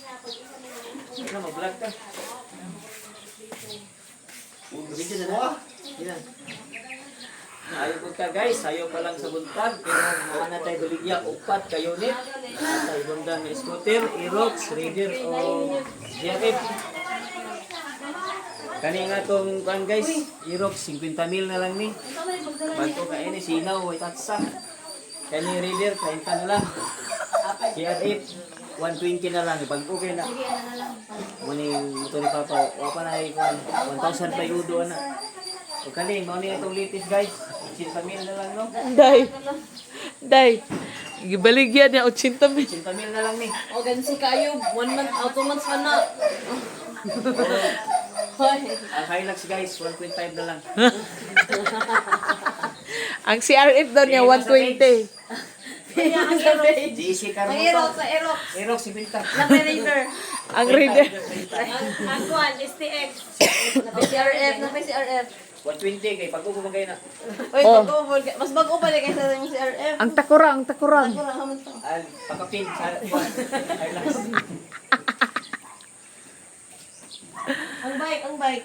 Ano, mag-vlog ka. Video na na. Yan. Ayaw po ka guys, ayaw pa lang sa buntag. Pero mga natay baligya, upat kayo nit. Natay bundang na scooter, Aerox, Raider o GRF. Kani nga tong kan guys, Aerox 50,000 na lang ni. Bato ka ini sinaw way tatsa. Kani Raider 30 na lang. GRF 120 na lang, pag okay na. Muni ito ni Papa, wapa na ikuan 1,000 pa yudo na. O kani, mo ni itong latest guys. 80,000 na lang no. Day. Gibaligyan niya 80,000. 80,000 na lang ni. O ganun si Kayo, 1 month, 2 months ka na. Hoy. Ang Hilux guys, 1.5 na lang. Ang CRF daw niya 120. GC car mo Ang to. Aerox, sa Aerox. Aerox 50. Raider. Ang Raider. Ang Kuan, STX. CRF, na may CRF. 120 kay pag upo magay na. Uy, Oh. mas bago pa rin kaysa yung CRF. Ang takurang, takurang. Kurang naman to. Al pagkapin sa Hilux. Ang bike.